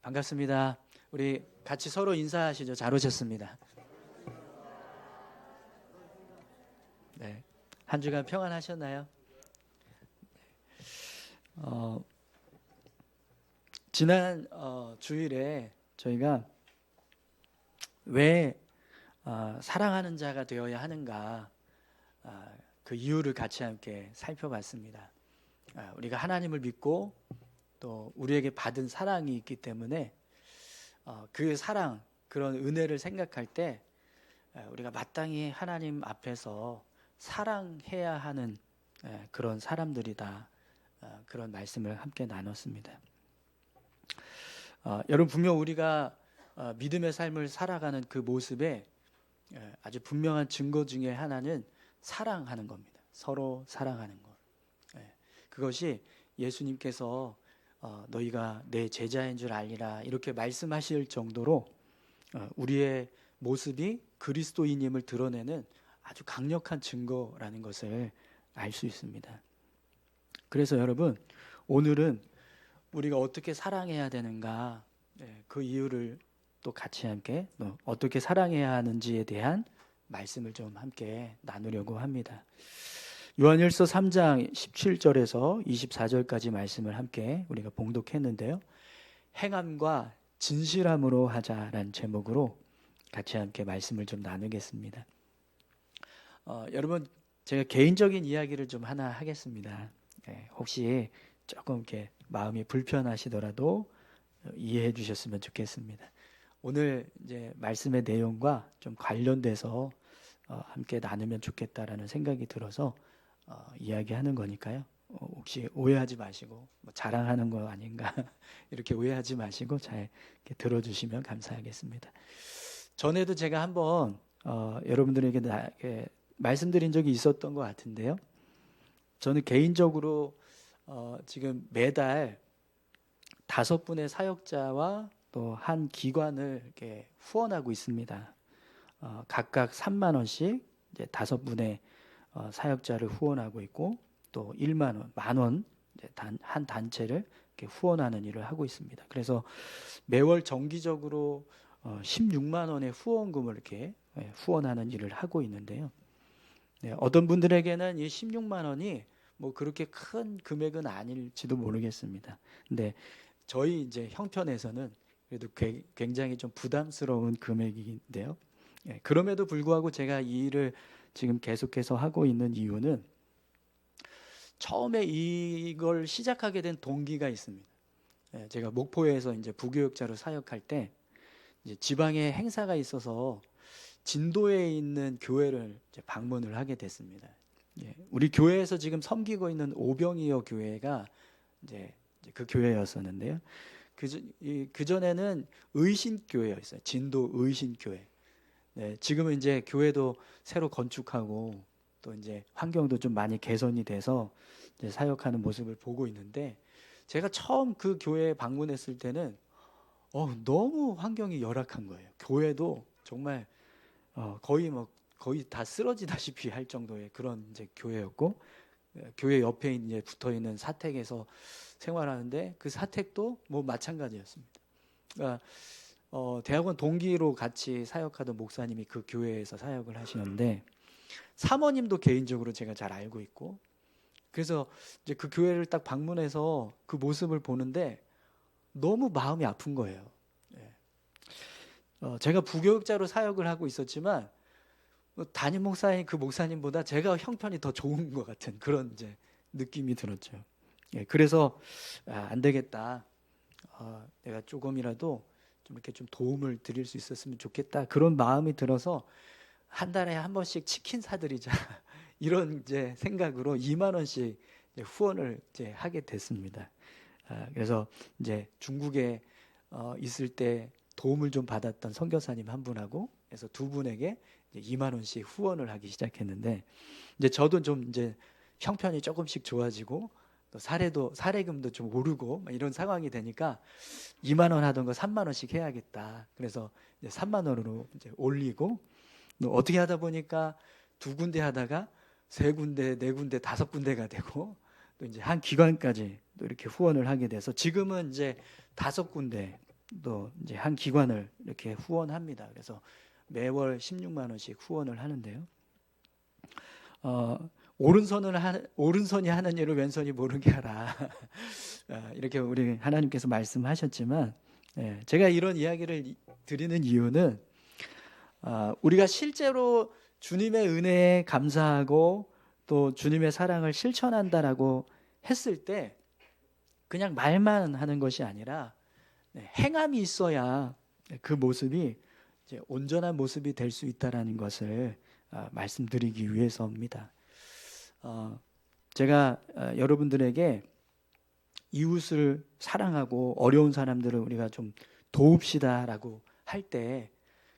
반갑습니다. 우리 같이 서로 인사하시죠. 잘 오셨습니다. 네. 한 주간 평안하셨나요? 어, 지난 주일에 저희가 왜 사랑하는 자가 되어야 하는가 그 이유를 같이 함께 살펴봤습니다. 우리가 하나님을 믿고 또 우리에게 받은 사랑이 있기 때문에 그 사랑, 그런 은혜를 생각할 때 우리가 마땅히 하나님 앞에서 사랑해야 하는 그런 사람들이다. 그런 말씀을 함께 나눴습니다. 여러분 분명 우리가 믿음의 삶을 살아가는 그 모습에 아주 분명한 증거 중에 하나는 사랑하는 겁니다. 서로 사랑하는 것. 그것이 예수님께서 너희가 내 제자인 줄 알리라 이렇게 말씀하실 정도로 우리의 모습이 그리스도인임을 드러내는 아주 강력한 증거라는 것을 알 수 있습니다. 그래서 여러분 오늘은 우리가 어떻게 사랑해야 되는가 그 이유를 또 같이 함께 어떻게 사랑해야 하는지에 대한 말씀을 좀 함께 나누려고 합니다. 요한일서 3장 17절에서 24절까지 말씀을 함께 우리가 봉독했는데요. 행함과 진실함으로 하자라는 제목으로 같이 함께 말씀을 좀 나누겠습니다. 여러분 제가 개인적인 이야기를 좀 하나 하겠습니다. 혹시 조금 이렇게 마음이 불편하시더라도 이해해 주셨으면 좋겠습니다. 오늘 이제 말씀의 내용과 좀 관련돼서 함께 나누면 좋겠다라는 생각이 들어서 이야기하는 거니까요. 혹시 오해하지 마시고 자랑하는 거 아닌가 이렇게 오해하지 마시고 잘 이렇게 들어주시면 감사하겠습니다. 전에도 제가 한번 여러분들에게 말씀드린 적이 있었던 것 같은데요. 저는 개인적으로 지금 매달 5분의 사역자와 또 한 기관을 이렇게 후원하고 있습니다. 각각 3만 원씩 이제 5분의 사역자를 후원하고 있고 또 1만 원, 만 원 한 단체를 이렇게 후원하는 일을 하고 있습니다. 그래서 매월 정기적으로 16만 원의 후원금을 이렇게 후원하는 일을 하고 있는데요. 어떤 분들에게는 이 16만 원이 뭐 그렇게 큰 금액은 아닐지도 모르겠습니다. 근데 저희 이제 형편에서는 그래도 굉장히 좀 부담스러운 금액인데요. 그럼에도 불구하고 제가 이 일을 지금 계속해서 하고 있는 이유는 처음에 이걸 시작하게 된 동기가 있습니다. 제가 목포에서 이제 부교육자로 사역할 때 이제 지방에 행사가 있어서 진도에 있는 교회를 이제 방문을 하게 됐습니다. 우리 교회에서 지금 섬기고 있는 오병이어 교회가 이제 그 교회였었는데요. 그 전에는 의신교회였어요. 진도 의신교회. 지금은 이제 교회도 새로 건축하고 또 이제 환경도 좀 많이 개선이 돼서 이제 사역하는 모습을 보고 있는데 제가 처음 그 교회에 방문했을 때는 너무 환경이 열악한 거예요. 교회도 정말 거의 다 쓰러지다시피 할 정도의 그런 이제 교회였고 교회 옆에 이제 붙어 있는 사택에서 생활하는데 그 사택도 뭐 마찬가지였습니다. 그러니까 대학원 동기로 같이 사역하던 목사님이 그 교회에서 사역을 하시는데 사모님도 개인적으로 제가 잘 알고 있고 그래서 이제 그 교회를 딱 방문해서 그 모습을 보는데 너무 마음이 아픈 거예요. 제가 부교육자로 사역을 하고 있었지만 담임 목사인 그 목사님보다 제가 형편이 더 좋은 것 같은 그런 이제 느낌이 들었죠. 그래서 안 되겠다. 내가 조금이라도 좀 이렇게 좀 도움을 드릴 수 있었으면 좋겠다. 그런 마음이 들어서 한 달에 한 번씩 치킨 사드리자 이런 이제 생각으로 2만 원씩 이제 후원을 이제 하게 됐습니다. 그래서 이제 중국에 있을 때 도움을 좀 받았던 선교사님 한 분하고 그래서 두 분에게 이제 2만 원씩 후원을 하기 시작했는데 이제 저도 좀 이제 형편이 조금씩 좋아지고 또 사례금도 좀 오르고 이런 상황이 되니까 2만 원 하던 거 3만 원씩 해야겠다. 그래서 이제 3만 원으로 이제 올리고 또 어떻게 하다 보니까 2군데 하다가 3군데, 4군데, 5군데가 되고 또 이제 한 기관까지 또 이렇게 후원을 하게 돼서 지금은 이제 5군데 또 이제 한 기관을 이렇게 후원합니다. 그래서 매월 16만 원씩 후원을 하는데요. 오른손이 하는 일을 왼손이 모르게 하라. 이렇게 우리 하나님께서 말씀하셨지만, 제가 이런 이야기를 드리는 이유는 우리가 실제로 주님의 은혜에 감사하고 또 주님의 사랑을 실천한다라고 했을 때 그냥 말만 하는 것이 아니라 행함이 있어야 그 모습이 이제 온전한 모습이 될 수 있다라는 것을 말씀드리기 위해서입니다. 제가 여러분들에게 이웃을 사랑하고 어려운 사람들을 우리가 좀 도웁시다라고 할 때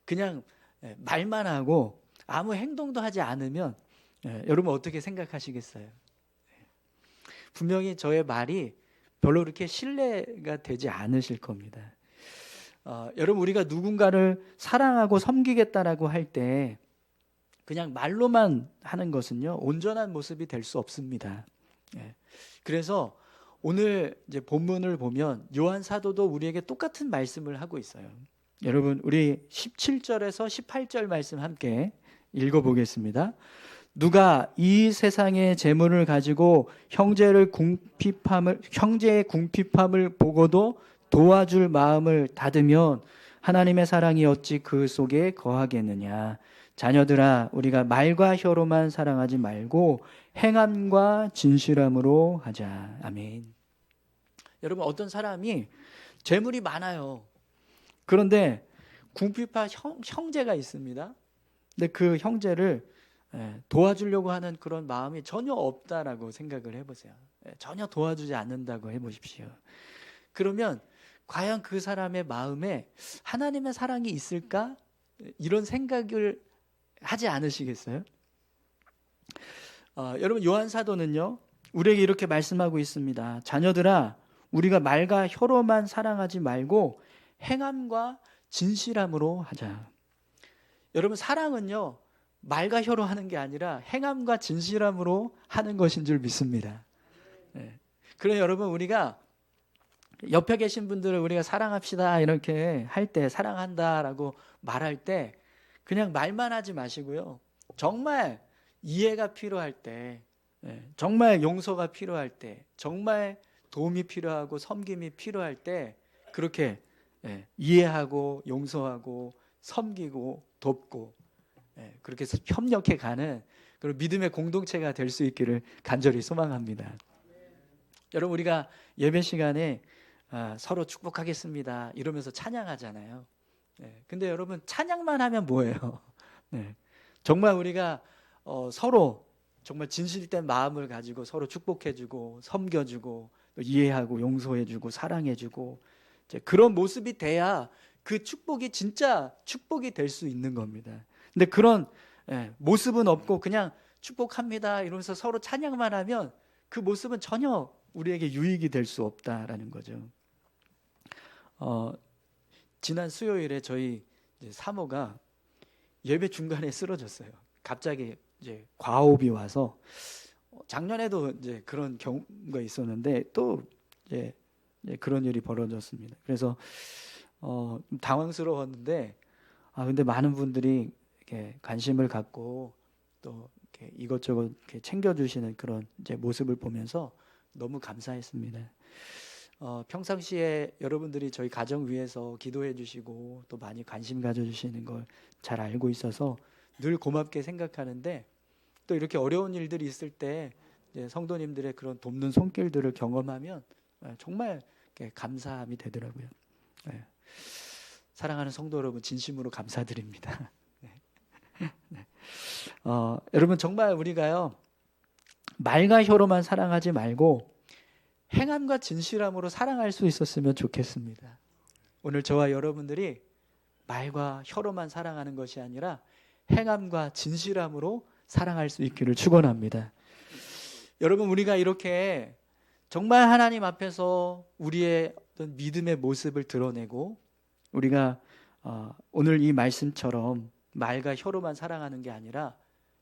그냥 말만 하고 아무 행동도 하지 않으면 여러분 어떻게 생각하시겠어요? 분명히 저의 말이 별로 그렇게 신뢰가 되지 않으실 겁니다. 여러분 우리가 누군가를 사랑하고 섬기겠다라고 할 때 그냥 말로만 하는 것은요 온전한 모습이 될 수 없습니다. 그래서 오늘 이제 본문을 보면 요한 사도도 우리에게 똑같은 말씀을 하고 있어요. 여러분 우리 17절에서 18절 말씀 함께 읽어보겠습니다. 누가 이 세상의 재물을 가지고 형제의 궁핍함을 보고도 도와줄 마음을 닫으면 하나님의 사랑이 어찌 그 속에 거하겠느냐. 자녀들아 우리가 말과 혀로만 사랑하지 말고 행함과 진실함으로 하자. 아멘. 여러분 어떤 사람이 재물이 많아요. 그런데 궁핍한 형제가 있습니다. 근데 그 형제를 도와주려고 하는 그런 마음이 전혀 없다라고 생각을 해보세요. 전혀 도와주지 않는다고 해보십시오. 그러면 과연 그 사람의 마음에 하나님의 사랑이 있을까? 이런 생각을 하지 않으시겠어요? 여러분 요한 사도는요 우리에게 이렇게 말씀하고 있습니다. 자녀들아 우리가 말과 혀로만 사랑하지 말고 행함과 진실함으로 하자. 여러분 사랑은요 말과 혀로 하는 게 아니라 행함과 진실함으로 하는 것인 줄 믿습니다. 그래 여러분 우리가 옆에 계신 분들을 우리가 사랑합시다 이렇게 할 때 사랑한다라고 말할 때 그냥 말만 하지 마시고요. 정말 이해가 필요할 때, 정말 용서가 필요할 때, 정말 도움이 필요하고 섬김이 필요할 때 그렇게 이해하고 용서하고 섬기고 돕고 그렇게 해서 협력해 가는 그런 믿음의 공동체가 될 수 있기를 간절히 소망합니다. 여러분 우리가 예배 시간에 서로 축복하겠습니다 이러면서 찬양하잖아요. 근데 여러분 찬양만 하면 뭐예요? 정말 우리가 서로 정말 진실된 마음을 가지고 서로 축복해주고 섬겨주고 이해하고 용서해주고 사랑해주고 그런 모습이 돼야 그 축복이 진짜 축복이 될 수 있는 겁니다. 근데 그런 모습은 없고 그냥 축복합니다 이러면서 서로 찬양만 하면 그 모습은 전혀 우리에게 유익이 될 수 없다라는 거죠. 지난 수요일에 저희 사모가 예배 중간에 쓰러졌어요. 갑자기 이제 과호흡이 와서 작년에도 이제 그런 경우가 있었는데 또 이제 그런 일이 벌어졌습니다. 그래서 당황스러웠는데 근데 많은 분들이 이렇게 관심을 갖고 또 이렇게 이것저것 이렇게 챙겨주시는 그런 이제 모습을 보면서 너무 감사했습니다. 평상시에 여러분들이 저희 가정 위해서 기도해 주시고 또 많이 관심 가져주시는 걸 잘 알고 있어서 늘 고맙게 생각하는데 또 이렇게 어려운 일들이 있을 때 성도님들의 그런 돕는 손길들을 경험하면 정말 감사함이 되더라고요. 사랑하는 성도 여러분 진심으로 감사드립니다. 여러분 정말 우리가요 말과 혀로만 사랑하지 말고 행함과 진실함으로 사랑할 수 있었으면 좋겠습니다. 오늘 저와 여러분들이 말과 혀로만 사랑하는 것이 아니라 행함과 진실함으로 사랑할 수 있기를 축원합니다. 여러분 우리가 이렇게 정말 하나님 앞에서 우리의 어떤 믿음의 모습을 드러내고 우리가 오늘 이 말씀처럼 말과 혀로만 사랑하는 게 아니라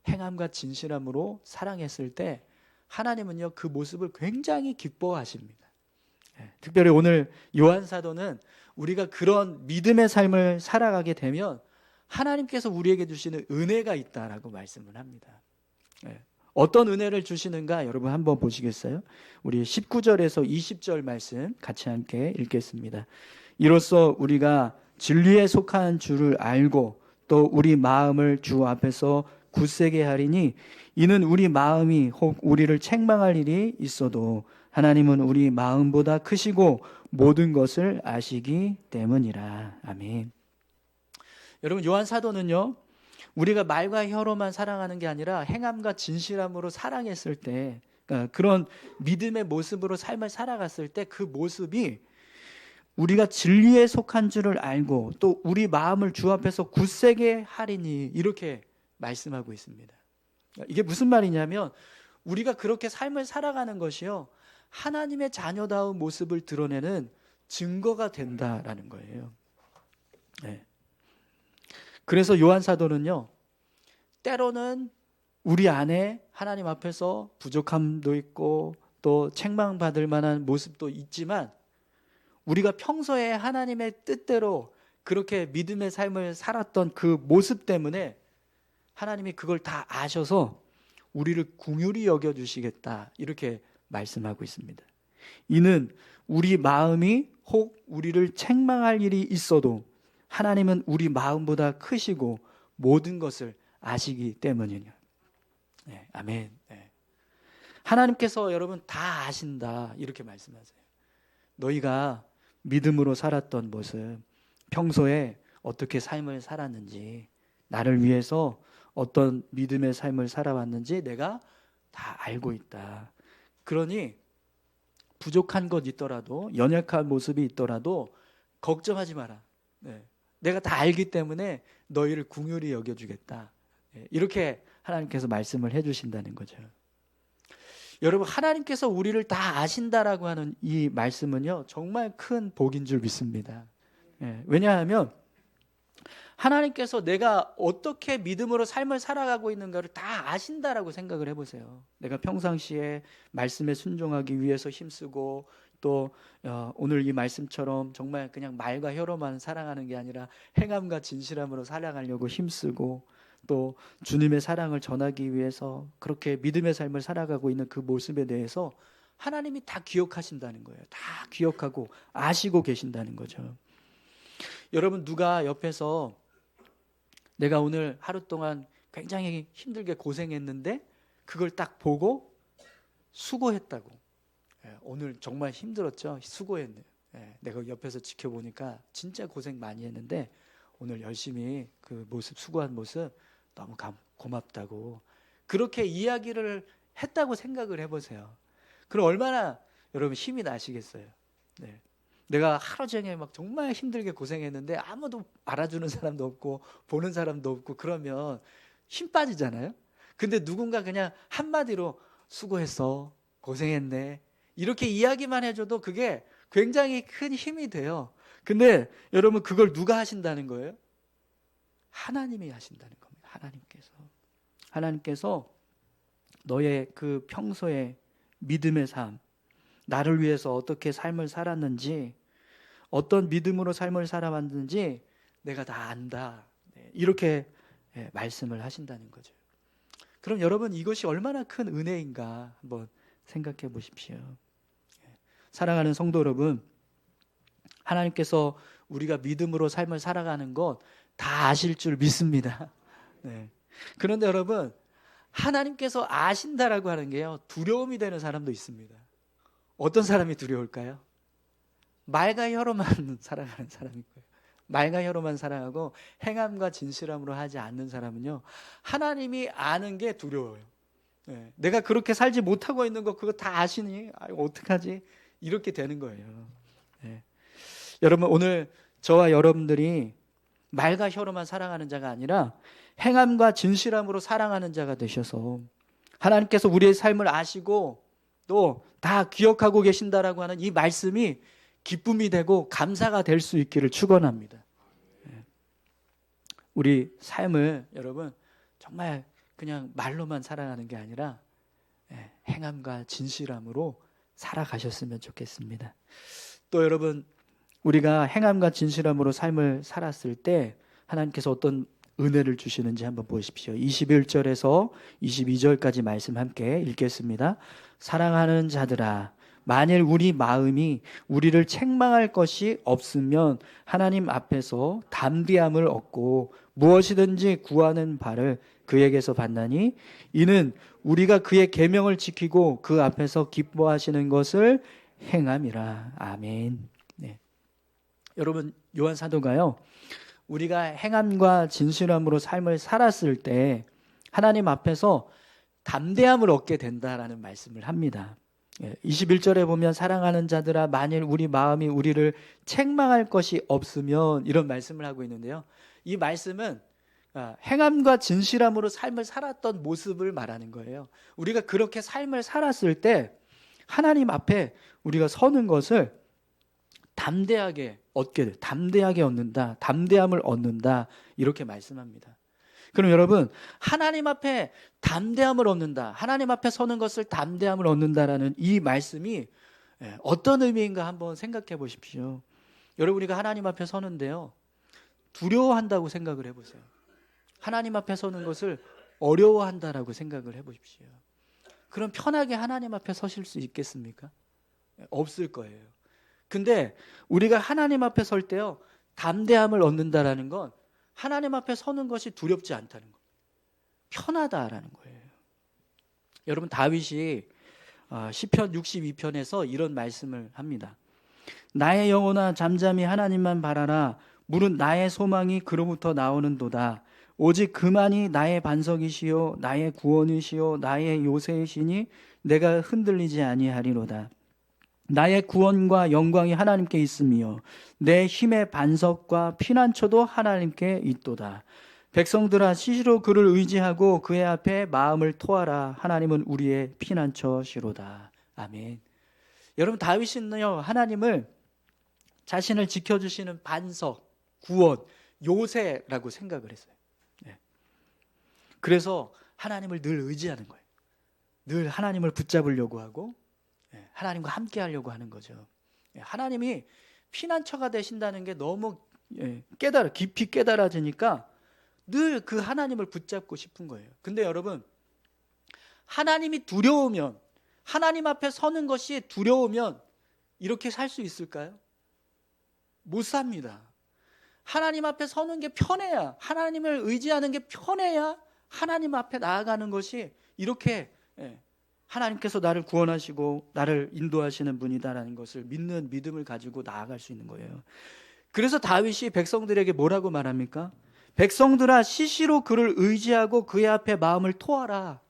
행함과 진실함으로 사랑했을 때 하나님은요 그 모습을 굉장히 기뻐하십니다. 특별히 오늘 요한 사도는 우리가 그런 믿음의 삶을 살아가게 되면 하나님께서 우리에게 주시는 은혜가 있다라고 말씀을 합니다. 어떤 은혜를 주시는가 여러분 한번 보시겠어요? 우리 19절에서 20절 말씀 같이 함께 읽겠습니다. 이로써 우리가 진리에 속한 줄을 알고 또 우리 마음을 주 앞에서 굳세게 하리니 이는 우리 마음이 혹 우리를 책망할 일이 있어도 하나님은 우리 마음보다 크시고 모든 것을 아시기 때문이라. 아멘. 여러분 요한 사도는요, 우리가 말과 혀로만 사랑하는 게 아니라 행함과 진실함으로 사랑했을 때, 그러니까 그런 믿음의 모습으로 삶을 살아갔을 때 그 모습이 우리가 진리에 속한 줄을 알고 또 우리 마음을 주 앞에서 굳세게 하리니 이렇게 말씀하고 있습니다. 이게 무슨 말이냐면 우리가 그렇게 삶을 살아가는 것이요, 하나님의 자녀다운 모습을 드러내는 증거가 된다라는 거예요. 그래서 요한 사도는요, 때로는 우리 안에 하나님 앞에서 부족함도 있고 또 책망받을 만한 모습도 있지만 우리가 평소에 하나님의 뜻대로 그렇게 믿음의 삶을 살았던 그 모습 때문에 하나님이 그걸 다 아셔서 우리를 긍휼히 여겨주시겠다 이렇게 말씀하고 있습니다. 이는 우리 마음이 혹 우리를 책망할 일이 있어도 하나님은 우리 마음보다 크시고 모든 것을 아시기 때문이냐. 아멘. 하나님께서 여러분 다 아신다 이렇게 말씀하세요. 너희가 믿음으로 살았던 모습, 평소에 어떻게 삶을 살았는지, 나를 위해서 어떤 믿음의 삶을 살아왔는지 내가 다 알고 있다. 그러니 부족한 것 있더라도, 연약한 모습이 있더라도 걱정하지 마라. 내가 다 알기 때문에 너희를 긍휼히 여겨주겠다. 이렇게 하나님께서 말씀을 해주신다는 거죠. 여러분, 하나님께서 우리를 다 아신다라고 하는 이 말씀은요, 정말 큰 복인 줄 믿습니다. 왜냐하면 하나님께서 내가 어떻게 믿음으로 삶을 살아가고 있는가를 다 아신다라고 생각을 해보세요. 내가 평상시에 말씀에 순종하기 위해서 힘쓰고 또 오늘 이 말씀처럼 정말 그냥 말과 혀로만 사랑하는 게 아니라 행함과 진실함으로 살아가려고 힘쓰고 또 주님의 사랑을 전하기 위해서 그렇게 믿음의 삶을 살아가고 있는 그 모습에 대해서 하나님이 다 기억하신다는 거예요. 다 기억하고 아시고 계신다는 거죠. 여러분, 누가 옆에서 내가 오늘 하루 동안 굉장히 힘들게 고생했는데 그걸 딱 보고 수고했다고, 오늘 정말 힘들었죠? 수고했네. 내가 옆에서 지켜보니까 진짜 고생 많이 했는데 오늘 열심히 그 모습, 수고한 모습 너무 고맙다고 그렇게 이야기를 했다고 생각을 해보세요. 그럼 얼마나 여러분 힘이 나시겠어요? 내가 하루 종일 막 정말 힘들게 고생했는데 아무도 알아주는 사람도 없고 보는 사람도 없고 그러면 힘 빠지잖아요. 근데 누군가 그냥 한마디로 수고했어, 고생했네 이렇게 이야기만 해줘도 그게 굉장히 큰 힘이 돼요. 근데 여러분, 그걸 누가 하신다는 거예요? 하나님이 하신다는 겁니다. 하나님께서 너의 그 평소의 믿음의 삶, 나를 위해서 어떻게 삶을 살았는지, 어떤 믿음으로 삶을 살아왔는지 내가 다 안다. 이렇게 말씀을 하신다는 거죠. 그럼 여러분, 이것이 얼마나 큰 은혜인가 한번 생각해 보십시오. 사랑하는 성도 여러분, 하나님께서 우리가 믿음으로 삶을 살아가는 것 다 아실 줄 믿습니다. 그런데 여러분, 하나님께서 아신다라고 하는 게요, 두려움이 되는 사람도 있습니다. 어떤 사람이 두려울까요? 말과 혀로만 살아가는 사람일 거예요. 말과 혀로만 살아가고 행함과 진실함으로 하지 않는 사람은요, 하나님이 아는 게 두려워요. 내가 그렇게 살지 못하고 있는 거 그거 다 아시니? 어떡하지? 이렇게 되는 거예요. 여러분, 오늘 저와 여러분들이 말과 혀로만 사랑하는 자가 아니라 행함과 진실함으로 사랑하는 자가 되셔서 하나님께서 우리의 삶을 아시고 또 다 기억하고 계신다라고 하는 이 말씀이 기쁨이 되고 감사가 될 수 있기를 축원합니다. 우리 삶을 여러분 정말 그냥 말로만 살아가는 게 아니라 행함과 진실함으로 살아가셨으면 좋겠습니다. 또 여러분, 우리가 행함과 진실함으로 삶을 살았을 때 하나님께서 어떤 은혜를 주시는지 한번 보십시오. 21절에서 22절까지 말씀 함께 읽겠습니다. 사랑하는 자들아, 만일 우리 마음이 우리를 책망할 것이 없으면 하나님 앞에서 담대함을 얻고 무엇이든지 구하는 바를 그에게서 받나니 이는 우리가 그의 계명을 지키고 그 앞에서 기뻐하시는 것을 행함이라. 아멘. 네. 여러분, 요한 사도가요, 우리가 행함과 진실함으로 삶을 살았을 때 하나님 앞에서 담대함을 얻게 된다라는 말씀을 합니다. 21절에 보면 사랑하는 자들아, 만일 우리 마음이 우리를 책망할 것이 없으면, 이런 말씀을 하고 있는데요. 이 말씀은 행함과 진실함으로 삶을 살았던 모습을 말하는 거예요. 우리가 그렇게 삶을 살았을 때 하나님 앞에 우리가 서는 것을 담대하게 담대하게 얻는다, 담대함을 얻는다, 이렇게 말씀합니다. 그럼 여러분, 하나님 앞에 담대함을 얻는다, 하나님 앞에 서는 것을 담대함을 얻는다라는 이 말씀이 어떤 의미인가 한번 생각해 보십시오. 여러분, 우리가 하나님 앞에 서는데요, 두려워한다고 생각을 해보세요. 하나님 앞에 서는 것을 어려워한다라고 생각을 해보십시오. 그럼 편하게 하나님 앞에 서실 수 있겠습니까? 없을 거예요. 근데 우리가 하나님 앞에 설 때요, 담대함을 얻는다라는 건 하나님 앞에 서는 것이 두렵지 않다는 거예요. 편하다라는 거예요. 여러분, 다윗이 시편 62편에서 이런 말씀을 합니다. 나의 영혼아, 잠잠히 하나님만 바라라. 물은 나의 소망이 그로부터 나오는도다. 오직 그만이 나의 반석이시요 나의 구원이시요 나의 요새이시니 내가 흔들리지 아니하리로다. 나의 구원과 영광이 하나님께 있으며 내 힘의 반석과 피난처도 하나님께 있도다. 백성들아, 시시로 그를 의지하고 그의 앞에 마음을 토하라. 하나님은 우리의 피난처시로다. 아멘. 여러분, 다윗은요, 하나님을 자신을 지켜주시는 반석, 구원, 요새라고 생각을 했어요. 그래서 하나님을 늘 의지하는 거예요. 늘 하나님을 붙잡으려고 하고 하나님과 함께 하려고 하는 거죠. 하나님이 피난처가 되신다는 게 너무 깊이 깨달아지니까 늘 그 하나님을 붙잡고 싶은 거예요. 근데 여러분, 하나님이 두려우면, 하나님 앞에 서는 것이 두려우면 이렇게 살 수 있을까요? 못 삽니다. 하나님 앞에 서는 게 편해야, 하나님을 의지하는 게 편해야 하나님 앞에 나아가는 것이, 이렇게 하나님께서 나를 구원하시고 나를 인도하시는 분이다라는 것을 믿는 믿음을 가지고 나아갈 수 있는 거예요. 그래서 다윗이 백성들에게 뭐라고 말합니까? 백성들아, 시시로 그를 의지하고 그의 앞에 마음을 토하라,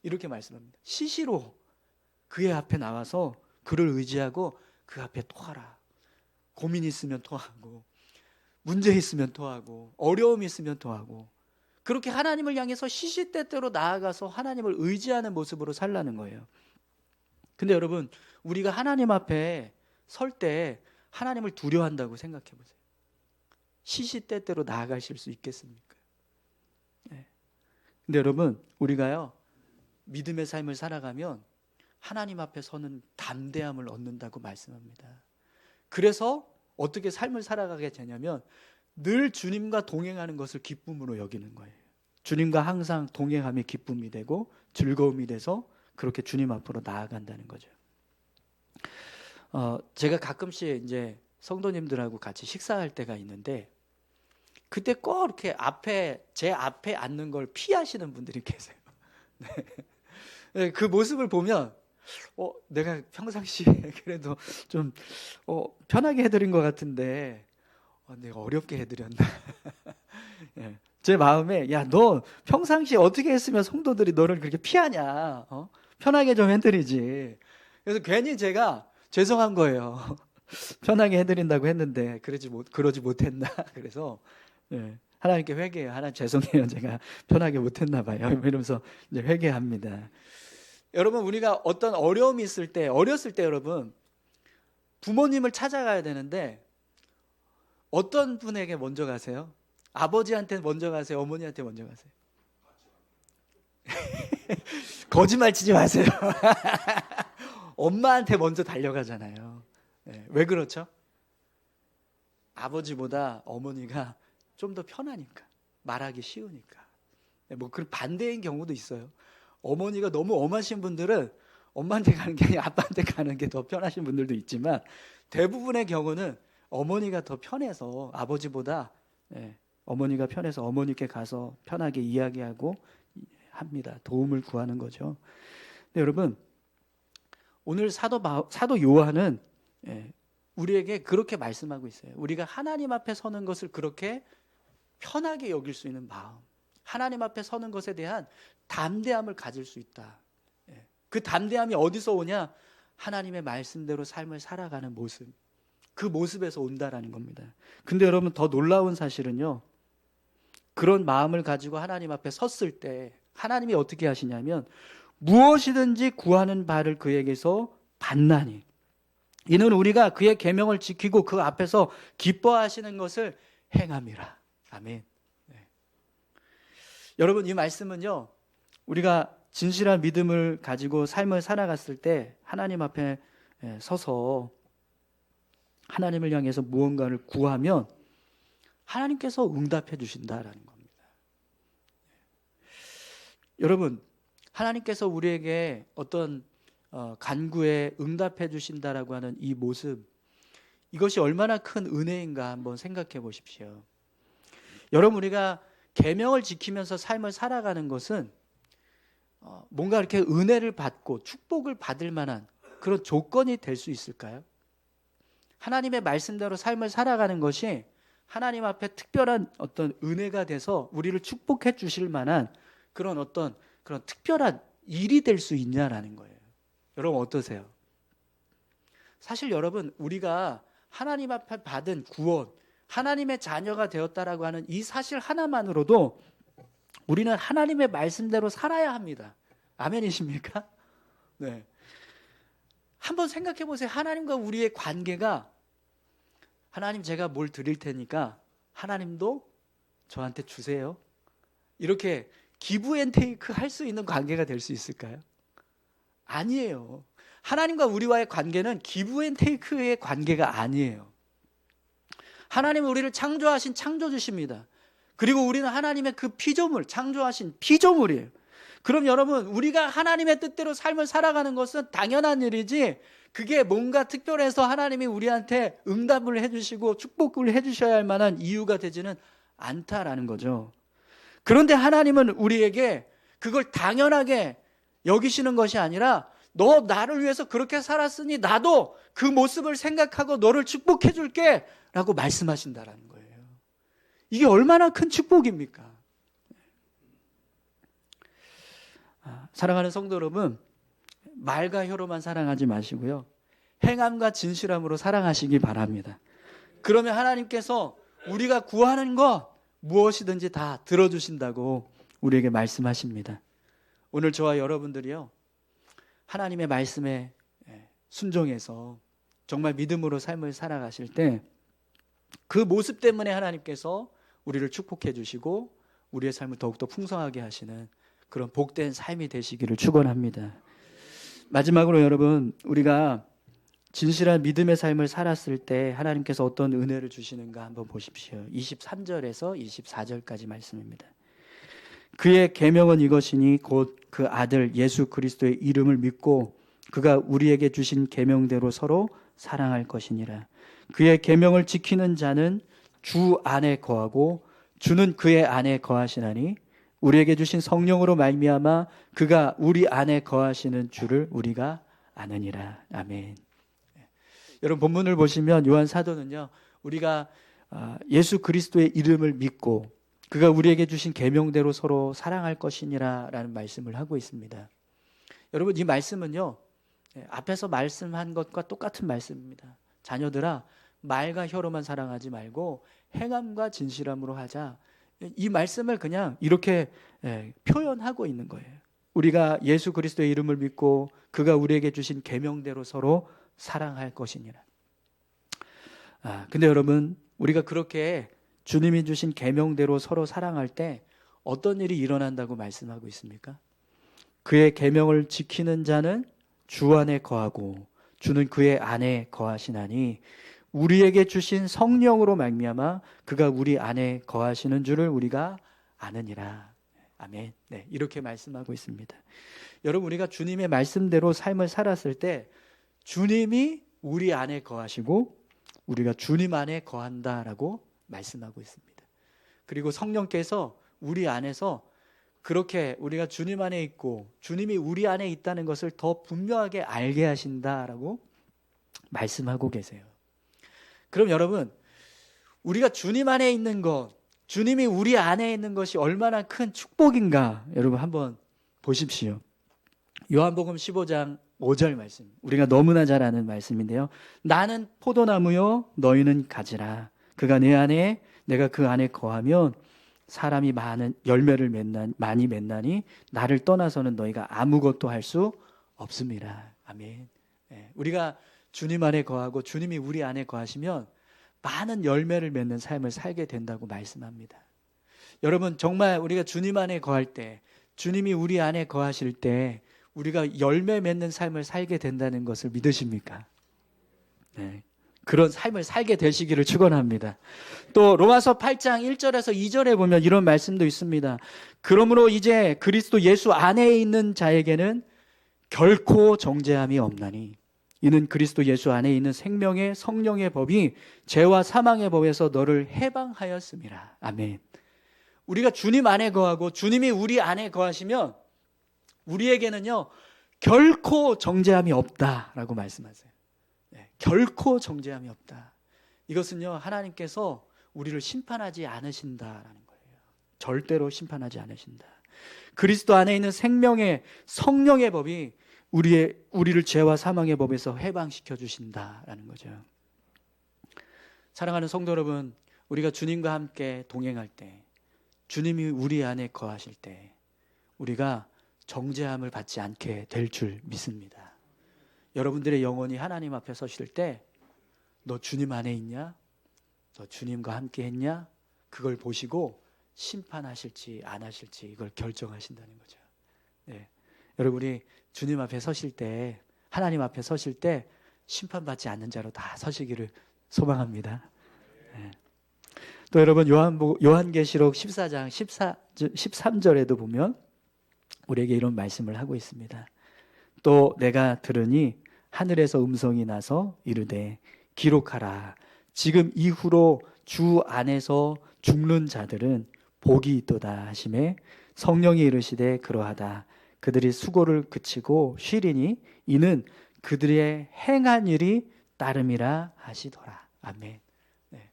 이렇게 말씀합니다. 시시로 그의 앞에 나와서 그를 의지하고 그 앞에 토하라. 고민 있으면 토하고, 문제 있으면 토하고, 어려움 있으면 토하고, 그렇게 하나님을 향해서 시시때때로 나아가서 하나님을 의지하는 모습으로 살라는 거예요. 근데 여러분, 우리가 하나님 앞에 설 때 하나님을 두려워한다고 생각해 보세요. 시시때때로 나아가실 수 있겠습니까? 근데 여러분, 우리가요, 믿음의 삶을 살아가면 하나님 앞에 서는 담대함을 얻는다고 말씀합니다. 그래서 어떻게 삶을 살아가게 되냐면 늘 주님과 동행하는 것을 기쁨으로 여기는 거예요. 주님과 항상 동행함이 기쁨이 되고 즐거움이 돼서 그렇게 주님 앞으로 나아간다는 거죠. 제가 가끔씩 이제 성도님들하고 같이 식사할 때가 있는데, 그때 꼭 이렇게 제 앞에 앉는 걸 피하시는 분들이 계세요. 네. 그 모습을 보면 내가 평상시에 그래도 좀 편하게 해드린 것 같은데 내가 어렵게 해드렸나. 네. 제 마음에, 야, 너 평상시에 어떻게 했으면 성도들이 너를 그렇게 피하냐, 편하게 좀 해드리지. 그래서 괜히 제가 죄송한 거예요. 편하게 해드린다고 했는데 그러지 못했나. 그래서 하나님께 회개해요. 하나님 죄송해요, 제가 편하게 못했나 봐요, 이러면서 이제 회개합니다. 여러분, 우리가 어떤 어려움이 있을 때, 어렸을 때 여러분, 부모님을 찾아가야 되는데 어떤 분에게 먼저 가세요? 아버지한테 먼저 가세요? 어머니한테 먼저 가세요? 거짓말 치지 마세요. 엄마한테 먼저 달려가잖아요. 왜 그렇죠? 아버지보다 어머니가 좀 더 편하니까, 말하기 쉬우니까. 뭐 그런 반대인 경우도 있어요. 어머니가 너무 엄하신 분들은 엄마한테 가는 게 아니라 아빠한테 가는 게 더 편하신 분들도 있지만, 대부분의 경우는 어머니가 더 편해서 아버지보다 어머니가 편해서 어머니께 가서 편하게 이야기하고 합니다. 도움을 구하는 거죠. 근데 여러분, 오늘 사도 요한은 우리에게 그렇게 말씀하고 있어요. 우리가 하나님 앞에 서는 것을 그렇게 편하게 여길 수 있는 마음, 하나님 앞에 서는 것에 대한 담대함을 가질 수 있다. 그 담대함이 어디서 오냐? 하나님의 말씀대로 삶을 살아가는 모습, 그 모습에서 온다라는 겁니다. 근데 여러분, 더 놀라운 사실은요, 그런 마음을 가지고 하나님 앞에 섰을 때 하나님이 어떻게 하시냐면, 무엇이든지 구하는 바를 그에게서 받나니, 이는 우리가 그의 계명을 지키고 그 앞에서 기뻐하시는 것을 행함이라. 아멘. 여러분, 이 말씀은요, 우리가 진실한 믿음을 가지고 삶을 살아갔을 때 하나님 앞에 서서 하나님을 향해서 무언가를 구하면 하나님께서 응답해 주신다라는 겁니다. 여러분, 하나님께서 우리에게 어떤 간구에 응답해 주신다라고 하는 이 모습, 이것이 얼마나 큰 은혜인가 한번 생각해 보십시오. 여러분, 우리가 계명을 지키면서 삶을 살아가는 것은 뭔가 이렇게 은혜를 받고 축복을 받을 만한 그런 조건이 될 수 있을까요? 하나님의 말씀대로 삶을 살아가는 것이 하나님 앞에 특별한 어떤 은혜가 돼서 우리를 축복해 주실 만한 그런 어떤 그런 특별한 일이 될 수 있냐라는 거예요. 여러분, 어떠세요? 사실 여러분, 우리가 하나님 앞에 받은 구원, 하나님의 자녀가 되었다라고 하는 이 사실 하나만으로도 우리는 하나님의 말씀대로 살아야 합니다. 아멘이십니까? 네. 한번 생각해 보세요. 하나님과 우리의 관계가, 하나님 제가 뭘 드릴 테니까 하나님도 저한테 주세요, 이렇게 기브 앤 테이크 할 수 있는 관계가 될 수 있을까요? 아니에요. 하나님과 우리와의 관계는 기브 앤 테이크의 관계가 아니에요. 하나님은 우리를 창조하신 창조주십니다. 그리고 우리는 하나님의 그 피조물, 창조하신 피조물이에요. 그럼 여러분, 우리가 하나님의 뜻대로 삶을 살아가는 것은 당연한 일이지, 그게 뭔가 특별해서 하나님이 우리한테 응답을 해주시고 축복을 해주셔야 할 만한 이유가 되지는 않다라는 거죠. 그런데 하나님은 우리에게 그걸 당연하게 여기시는 것이 아니라, 너 나를 위해서 그렇게 살았으니 나도 그 모습을 생각하고 너를 축복해 줄게 라고 말씀하신다라는 거예요. 이게 얼마나 큰 축복입니까? 사랑하는 성도 여러분, 말과 혀로만 사랑하지 마시고요, 행함과 진실함으로 사랑하시기 바랍니다. 그러면 하나님께서 우리가 구하는 것 무엇이든지 다 들어주신다고 우리에게 말씀하십니다. 오늘 저와 여러분들이요, 하나님의 말씀에 순종해서 정말 믿음으로 삶을 살아가실 때 그 모습 때문에 하나님께서 우리를 축복해 주시고 우리의 삶을 더욱더 풍성하게 하시는 그런 복된 삶이 되시기를 축원합니다. 마지막으로 여러분, 우리가 진실한 믿음의 삶을 살았을 때 하나님께서 어떤 은혜를 주시는가 한번 보십시오. 23절에서 24절까지 말씀입니다. 그의 계명은 이것이니 곧 그 아들 예수 그리스도의 이름을 믿고 그가 우리에게 주신 계명대로 서로 사랑할 것이니라. 그의 계명을 지키는 자는 주 안에 거하고 주는 그의 안에 거하시나니 우리에게 주신 성령으로 말미암아 그가 우리 안에 거하시는 주를 우리가 아느니라. 아멘. 여러분, 본문을 보시면 요한 사도는요, 우리가 예수 그리스도의 이름을 믿고 그가 우리에게 주신 계명대로 서로 사랑할 것이니라 라는 말씀을 하고 있습니다. 여러분, 이 말씀은요, 앞에서 말씀한 것과 똑같은 말씀입니다. 자녀들아, 말과 혀로만 사랑하지 말고 행함과 진실함으로 하자. 이 말씀을 그냥 이렇게 표현하고 있는 거예요. 우리가 예수 그리스도의 이름을 믿고 그가 우리에게 주신 계명대로 서로 사랑할 것이니라. 근데 여러분, 우리가 그렇게 주님이 주신 계명대로 서로 사랑할 때 어떤 일이 일어난다고 말씀하고 있습니까? 그의 계명을 지키는 자는 주 안에 거하고 주는 그의 안에 거하시나니 우리에게 주신 성령으로 말미암아 그가 우리 안에 거하시는 줄을 우리가 아느니라. 아멘. 네, 이렇게 말씀하고 있습니다. 여러분, 우리가 주님의 말씀대로 삶을 살았을 때 주님이 우리 안에 거하시고 우리가 주님 안에 거한다라고 말씀하고 있습니다. 그리고 성령께서 우리 안에서 그렇게 우리가 주님 안에 있고 주님이 우리 안에 있다는 것을 더 분명하게 알게 하신다라고 말씀하고 계세요. 그럼 여러분, 우리가 주님 안에 있는 것, 주님이 우리 안에 있는 것이 얼마나 큰 축복인가 여러분 한번 보십시오. 요한복음 15장 5절 말씀, 우리가 너무나 잘 아는 말씀인데요. 나는 포도나무요 너희는 가지라. 그가 내 안에 내가 그 안에 거하면 사람이 많은 열매를 많이 맺나니 나를 떠나서는 너희가 아무것도 할 수 없습니다. 아멘. 네, 우리가 주님 안에 거하고 주님이 우리 안에 거하시면 많은 열매를 맺는 삶을 살게 된다고 말씀합니다. 여러분, 정말 우리가 주님 안에 거할 때, 주님이 우리 안에 거하실 때 우리가 열매 맺는 삶을 살게 된다는 것을 믿으십니까? 네, 그런 삶을 살게 되시기를 축원합니다. 또 로마서 8장 1절에서 2절에 보면 이런 말씀도 있습니다. 그러므로 이제 그리스도 예수 안에 있는 자에게는 결코 정죄함이 없나니 이는 그리스도 예수 안에 있는 생명의 성령의 법이 죄와 사망의 법에서 너를 해방하였음이라. 아멘. 우리가 주님 안에 거하고 주님이 우리 안에 거하시면 우리에게는요 결코 정죄함이 없다라고 말씀하세요. 네, 결코 정죄함이 없다. 이것은요 하나님께서 우리를 심판하지 않으신다라는 거예요. 절대로 심판하지 않으신다. 그리스도 안에 있는 생명의 성령의 법이 우리를 죄와 사망의 법에서 해방시켜 주신다라는 거죠. 사랑하는 성도 여러분, 우리가 주님과 함께 동행할 때, 주님이 우리 안에 거하실 때 우리가 정죄함을 받지 않게 될 줄 믿습니다. 여러분들의 영혼이 하나님 앞에 서실 때 너 주님 안에 있냐? 너 주님과 함께 했냐? 그걸 보시고 심판하실지 안 하실지 이걸 결정하신다는 거죠. 네. 여러분이 주님 앞에 서실 때, 하나님 앞에 서실 때 심판받지 않는 자로 다 서시기를 소망합니다. 네. 또 여러분 요한계시록 14장 13절에도 보면 우리에게 이런 말씀을 하고 있습니다. 또 내가 들으니 하늘에서 음성이 나서 이르되 기록하라. 지금 이후로 주 안에서 죽는 자들은 복이 있도다 하시매 성령이 이르시되 그러하다. 그들이 수고를 그치고 쉬리니 이는 그들의 행한 일이 따름이라 하시더라. 아멘. 네.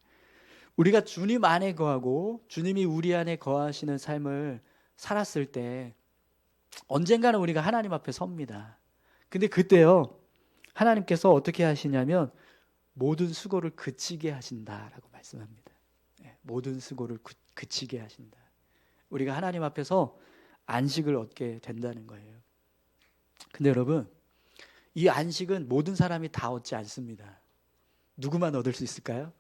우리가 주님 안에 거하고 주님이 우리 안에 거하시는 삶을 살았을 때 언젠가는 우리가 하나님 앞에 섭니다. 근데 그때요 하나님께서 어떻게 하시냐면 모든 수고를 그치게 하신다라고 말씀합니다. 네, 모든 수고를 그치게 하신다. 우리가 하나님 앞에서 안식을 얻게 된다는 거예요. 근데 여러분, 이 안식은 모든 사람이 다 얻지 않습니다. 누구만 얻을 수 있을까요?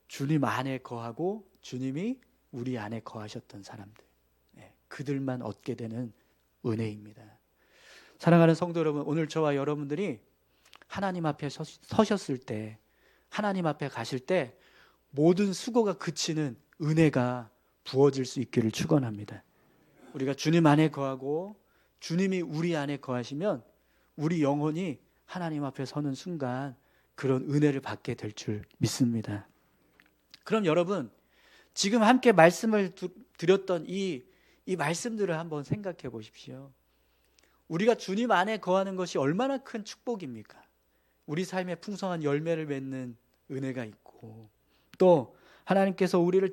주님 안에 거하고 주님이 우리 안에 거하셨던 사람들, 네, 그들만 얻게 되는 은혜입니다. 사랑하는 성도 여러분, 오늘 저와 여러분들이 하나님 앞에 서셨을 때, 하나님 앞에 가실 때 모든 수고가 그치는 은혜가 부어질 수 있기를 축원합니다. 우리가 주님 안에 거하고 주님이 우리 안에 거하시면 우리 영혼이 하나님 앞에 서는 순간 그런 은혜를 받게 될 줄 믿습니다. 그럼 여러분, 지금 함께 말씀을 드렸던 이 말씀들을 한번 생각해 보십시오. 우리가 주님 안에 거하는 것이 얼마나 큰 축복입니까? 우리 삶에 풍성한 열매를 맺는 은혜가 있고, 또 하나님께서 우리를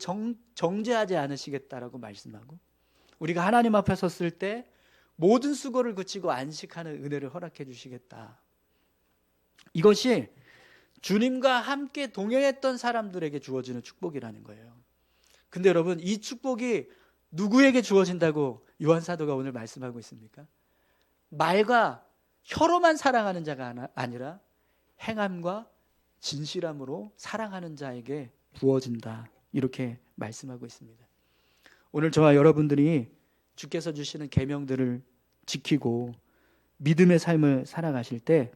정죄하지 않으시겠다라고 말씀하고, 우리가 하나님 앞에 섰을 때 모든 수고를 그치고 안식하는 은혜를 허락해 주시겠다. 이것이 주님과 함께 동행했던 사람들에게 주어지는 축복이라는 거예요. 근데 여러분, 이 축복이 누구에게 주어진다고 요한 사도가 오늘 말씀하고 있습니까? 말과 혀로만 사랑하는 자가 아니라 행함과 진실함으로 사랑하는 자에게 부어진다. 이렇게 말씀하고 있습니다. 오늘 저와 여러분들이 주께서 주시는 계명들을 지키고 믿음의 삶을 살아가실 때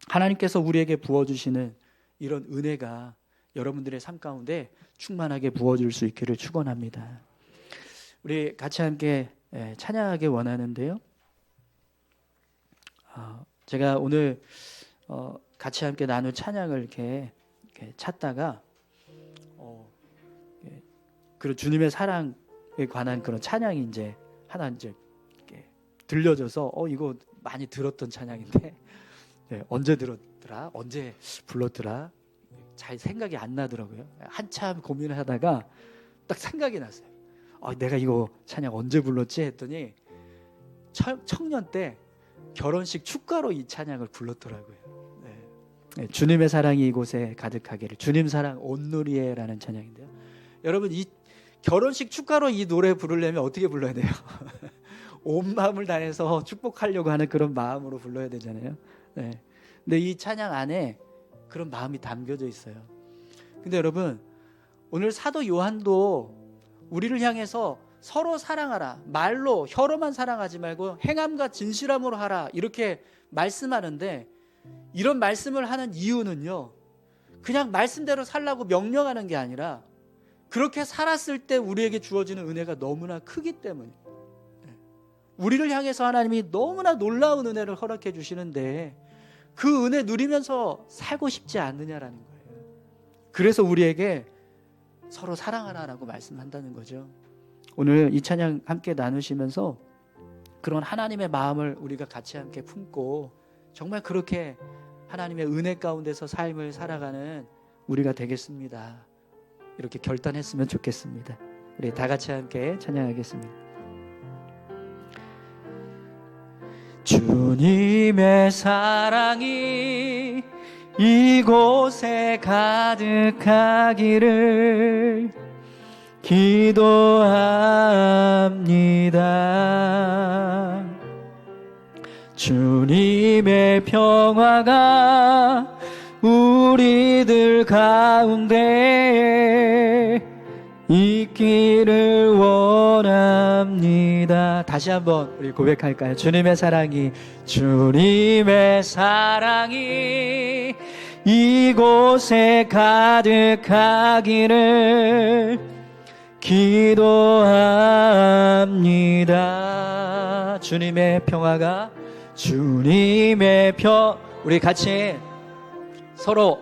하나님께서 우리에게 부어주시는 이런 은혜가 여러분들의 삶 가운데 충만하게 부어줄 수 있기를 축원합니다. 우리 같이 함께 찬양하기 원하는데요. 제가 오늘 같이 함께 나눌 찬양을 이렇게 찾다가 그 주님의 사랑에 관한 그런 찬양이 이제 하나 이제 들려져서 이거 많이 들었던 찬양인데 언제 들었더라? 언제 불렀더라? 잘 생각이 안 나더라고요. 한참 고민을 하다가 딱 생각이 났어요. 내가 이거 찬양 언제 불렀지? 했더니 청년 때 결혼식 축가로 이 찬양을 불렀더라고요. 주님의 사랑이 이곳에 가득하기를, 주님 사랑 온누리에라는 찬양인데요. 여러분, 이 결혼식 축가로 이 노래 부르려면 어떻게 불러야 돼요? 온 마음을 다해서 축복하려고 하는 그런 마음으로 불러야 되잖아요. 근데 이 찬양 안에 그런 마음이 담겨져 있어요. 근데 여러분, 오늘 사도 요한도 우리를 향해서 서로 사랑하라, 말로 혀로만 사랑하지 말고 행함과 진실함으로 하라, 이렇게 말씀하는데, 이런 말씀을 하는 이유는요, 그냥 말씀대로 살라고 명령하는 게 아니라 그렇게 살았을 때 우리에게 주어지는 은혜가 너무나 크기 때문에, 우리를 향해서 하나님이 너무나 놀라운 은혜를 허락해 주시는데 그 은혜 누리면서 살고 싶지 않느냐라는 거예요. 그래서 우리에게 서로 사랑하라라고 말씀한다는 거죠. 오늘 이 찬양 함께 나누시면서 그런 하나님의 마음을 우리가 같이 함께 품고 정말 그렇게 하나님의 은혜 가운데서 삶을 살아가는 우리가 되겠습니다. 이렇게 결단했으면 좋겠습니다. 우리 다 같이 함께 찬양하겠습니다. 주님의 사랑이 이곳에 가득하기를 기도합니다. 주님의 평화가 우리들 가운데 있기를 원합니다. 다시 한번 우리 고백할까요? 주님의 사랑이 이곳에 가득하기를 기도합니다. 주님의 평화가 우리 같이 서로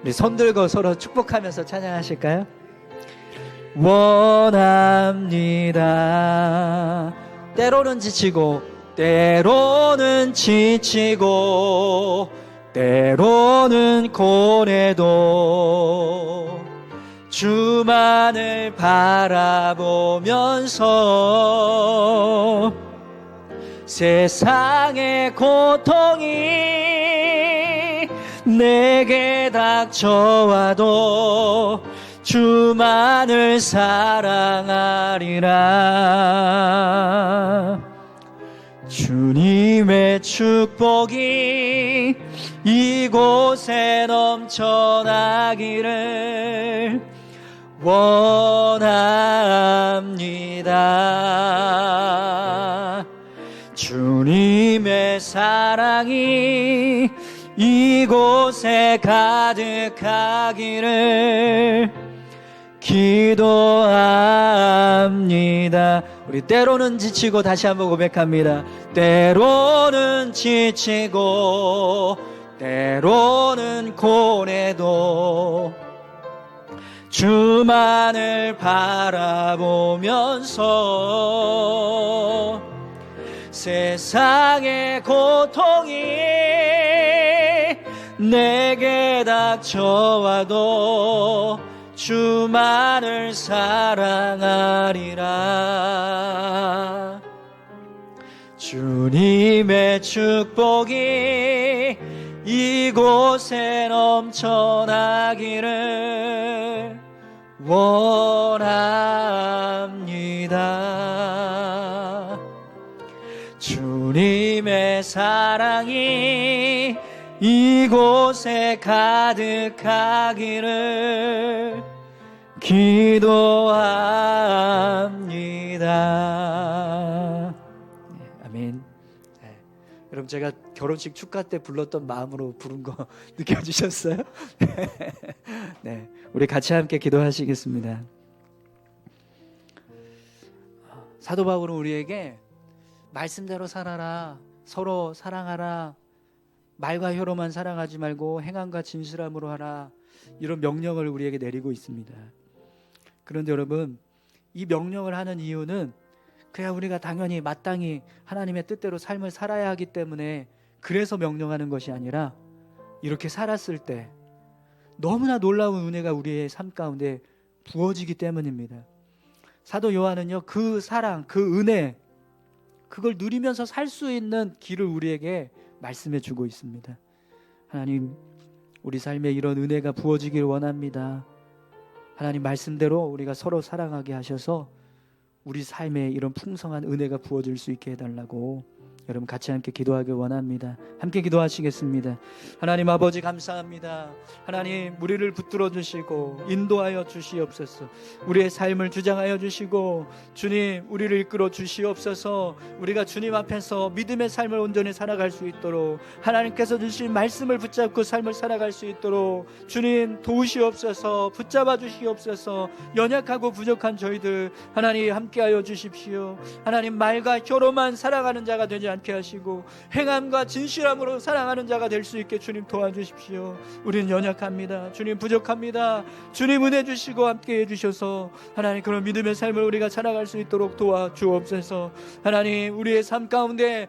우리 손 들고 서로 축복하면서 찬양하실까요? 원합니다. 때로는 지치고 때로는 고뇌도 주만을 바라보면서 세상의 고통이 내게 닥쳐와도 주만을 사랑하리라. 주님의 축복이 이곳에 넘쳐나기를 원합니다. 주님의 사랑이 이곳에 가득하기를 기도합니다. 우리 때로는 지치고 다시 한번 고백합니다. 때로는 지치고 때로는 고뇌도 주만을 바라보면서 세상의 고통이 내게 닥쳐와도 주만을 사랑하리라. 주님의 축복이 이곳에 넘쳐나기를 원합니다. 주님의 사랑이 이곳에 가득하기를 기도합니다. 아멘. 여러분 제가 결혼식 축가 때 불렀던 마음으로 부른 거 느껴지셨어요? 네, 우리 같이 함께 기도하시겠습니다. 사도 바울은 우리에게 말씀대로 살아라, 서로 사랑하라, 말과 혀로만 사랑하지 말고 행함과 진실함으로 하라, 이런 명령을 우리에게 내리고 있습니다. 그런데 여러분, 이 명령을 하는 이유는 그냥 우리가 당연히 마땅히 하나님의 뜻대로 삶을 살아야 하기 때문에 그래서 명령하는 것이 아니라 이렇게 살았을 때 너무나 놀라운 은혜가 우리의 삶 가운데 부어지기 때문입니다. 사도 요한은요, 그 사랑, 그 은혜, 그걸 누리면서 살 수 있는 길을 우리에게 말씀해 주고 있습니다. 하나님, 우리 삶에 이런 은혜가 부어지길 원합니다. 하나님 말씀대로 우리가 서로 사랑하게 하셔서 우리 삶에 이런 풍성한 은혜가 부어질 수 있게 해달라고 여러분 같이 함께 기도하길 원합니다. 함께 기도하시겠습니다. 하나님 아버지 감사합니다. 하나님 우리를 붙들어 주시고 인도하여 주시옵소서. 우리의 삶을 주장하여 주시고 주님 우리를 이끌어 주시옵소서. 우리가 주님 앞에서 믿음의 삶을 온전히 살아갈 수 있도록 하나님께서 주신 말씀을 붙잡고 삶을 살아갈 수 있도록 주님 도우시옵소서. 붙잡아 주시옵소서. 연약하고 부족한 저희들 하나님 함께하여 주십시오. 하나님 말과 혀로만 살아가는 자가 되지 않게 하시고 행함과 진실함으로 사랑하는 자가 될 수 있게 주님 도와주십시오. 우리는 연약합니다. 주님 부족합니다. 주님 은혜 주시고 함께해 주셔서 하나님 그런 믿음의 삶을 우리가 살아갈 수 있도록 도와주옵소서. 하나님 우리의 삶 가운데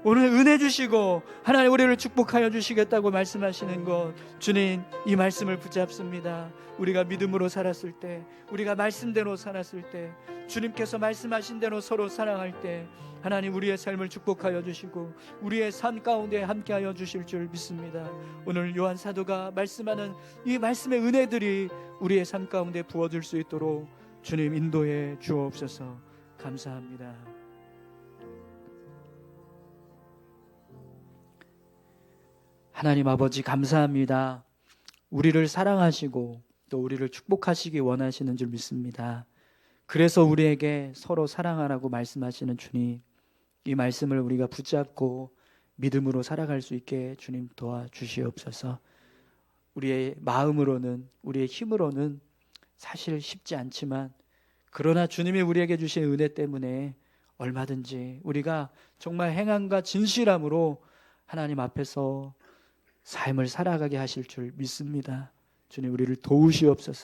오늘 은혜 주시고 하나님 우리를 축복하여 주시겠다고 말씀하시는 것, 주님 이 말씀을 붙잡습니다. 우리가 믿음으로 살았을 때, 우리가 말씀대로 살았을 때, 주님께서 말씀하신 대로 서로 사랑할 때 하나님 우리의 삶을 축복하여 주시고 우리의 삶 가운데 함께하여 주실 줄 믿습니다. 오늘 요한 사도가 말씀하는 이 말씀의 은혜들이 우리의 삶 가운데 부어질 수 있도록 주님 인도해 주옵소서. 감사합니다. 하나님 아버지 감사합니다. 우리를 사랑하시고 또 우리를 축복하시기 원하시는 줄 믿습니다. 그래서 우리에게 서로 사랑하라고 말씀하시는 주님, 이 말씀을 우리가 붙잡고 믿음으로 살아갈 수 있게 주님 도와주시옵소서. 우리의 마음으로는, 우리의 힘으로는 사실 쉽지 않지만 그러나 주님이 우리에게 주신 은혜 때문에 얼마든지 우리가 정말 행함과 진실함으로 하나님 앞에서 삶을 살아가게 하실 줄 믿습니다. 주님 우리를 도우시옵소서.